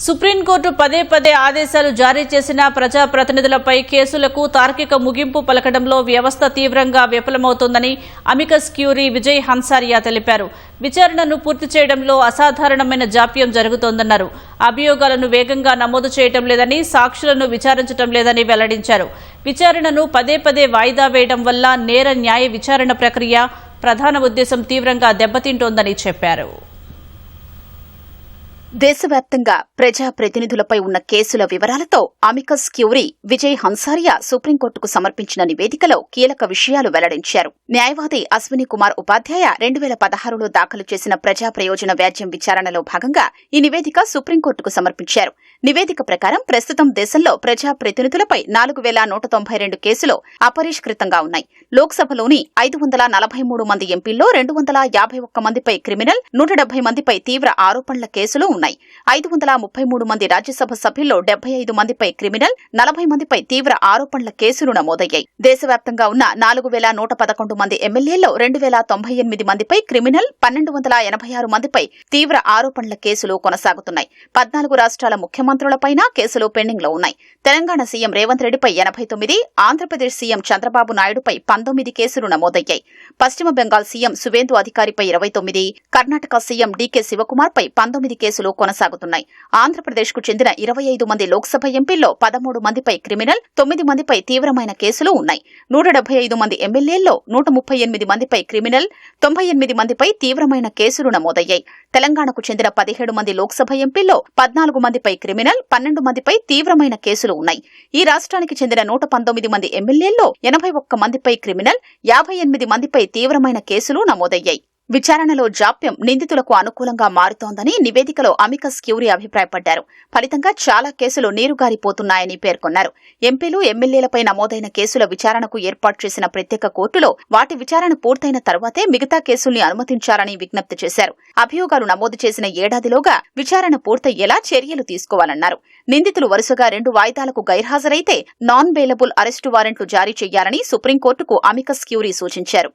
Supreme court పదే పదే ఆదేశాలు జారీ చేసిన ప్రజాప్రతినిధులపై కేసులకు తార్కిక ముగింపు పలకడంలో వ్యవస్థ తీవ్రంగా విఫలమవుతోందని అమికస్ క్యూరీ విజయ్ హన్సారియా తెలిపారు. విచారణను పూర్తి చేయడంలో అసాధారణమైన జాప్యం జరుగుతోందన్నారు. అభియోగాలను వేగంగా నమోదు చేయడం లేదని, సాక్షులను విచారించడం లేదని వెల్లడించారు. విచారణను పదే పదే వాయిదా వేయడం వల్ల నేర న్యాయ విచారణ ప్రక్రియ ప్రధాన ఉద్దేశం తీవ్రంగా దెబ్బతింటోందని చెప్పారు. దేశవ్యాప్తంగా ప్రజాప్రతినిధులపై ఉన్న కేసుల వివరాలతో అమికస్ క్యూరీ విజయ్ హన్సారియా సుప్రీంకోర్టుకు సమర్పించిన నివేదికలో కీలక విషయాలు వెల్లడించారు. న్యాయవాది అశ్విని కుమార్ ఉపాధ్యాయ 2016లో దాఖలు చేసిన ప్రజా ప్రయోజన వ్యాజ్యం విచారణలో భాగంగా ఈ నివేదిక సుప్రీంకోర్టుకు సమర్పించారు. నివేదిక ప్రకారం ప్రస్తుతం దేశంలో ప్రజాప్రతినిధులపై 4192 కేసులు అపరిష్కృతంగా ఉన్నాయి. లోక్సభలోని 543 మంది ఎంపీల్లో 251 మందిపై క్రిమినల్, 170 మందిపై తీవ్ర ఆరోపణల కేసులు ఉన్నాయి. 533 మంది రాజ్యసభ సభ్యుల్లో 75 మందిపై క్రిమినల్, 40 మందిపై తీవ్ర ఆరోపణల కేసులు నమోదయ్యాయి. దేశవ్యాప్తంగా ఉన్న 4111 మంది ఎమ్మెల్యేల్లో 2098 మందిపై క్రిమినల్, 1286 మందిపై తీవ్ర ఆరోపణల కేసులు కొనసాగుతున్నాయి. 14 రాష్ట్రాల ముఖ్యమంత్రులపైన కేసులు పెండింగ్ లో ఉన్నాయి. తెలంగాణ సీఎం రేవంత్ రెడ్డిపై 89, ఆంధ్రప్రదేశ్ సీఎం చంద్రబాబు నాయుడుపై 19 కేసులు నమోదయ్యాయి. పశ్చిమ బెంగాల్ సీఎం సువేందు అధికారిపై 29, కర్ణాటక సీఎం డీకే శివకుమార్ పై 19 కేసులు కొనసాగుతున్నాయి. ఆంధ్రప్రదేశ్ కు చెందిన 25 మంది లోక్సభ ఎంపీల్లో 13 మందిపై క్రిమినల్, 9 మందిపై తీవ్రమైన కేసులు ఉన్నాయి. 175 మంది ఎమ్మెల్యేల్లో 138 మందిపై క్రిమినల్, 98 మందిపై తీవ్రమైన కేసులు నమోదయ్యాయి. తెలంగాణకు చెందిన 17 మంది లోక్సభ ఎంపీల్లో 14 మందిపై క్రిమినల్, 12 మందిపై తీవ్రమైన కేసులు ఉన్నాయి. ఈ రాష్ట్రానికి చెందిన 119 మంది ఎమ్మెల్యేల్లో 81 మందిపై క్రిమినల్, 58 మందిపై తీవ్రమైన కేసులు నమోదయ్యాయి. విచారణలో జాప్యం నిందితులకు అనుకూలంగా మారుతోందని నివేదికలో అమికస్ క్యూరీ అభిప్రాయపడ్డారు. ఫలితంగా చాలా కేసులు నీరుగారిపోతున్నాయని పేర్కొన్నారు. ఎంపీలు, ఎమ్మెల్యేలపై నమోదైన కేసుల విచారణకు ఏర్పాటు చేసిన ప్రత్యేక కోర్టులో వాటి విచారణ పూర్తయిన తర్వాతే మిగతా కేసుల్ని అనుమతించాలని విజ్ఞప్తి చేశారు. అభియోగాలు నమోదు చేసిన ఏడాదిలోగా విచారణ పూర్తయ్యేలా చర్యలు తీసుకోవాలన్నారు. నిందితులు వరుసగా 2 వాయిదాలకు గైర్హాజరైతే నాన్ బెయిలబుల్ అరెస్టు వారెంట్లు జారీ చేయాలని సుప్రీంకోర్టుకు అమికస్ క్యూరీ సూచించారు.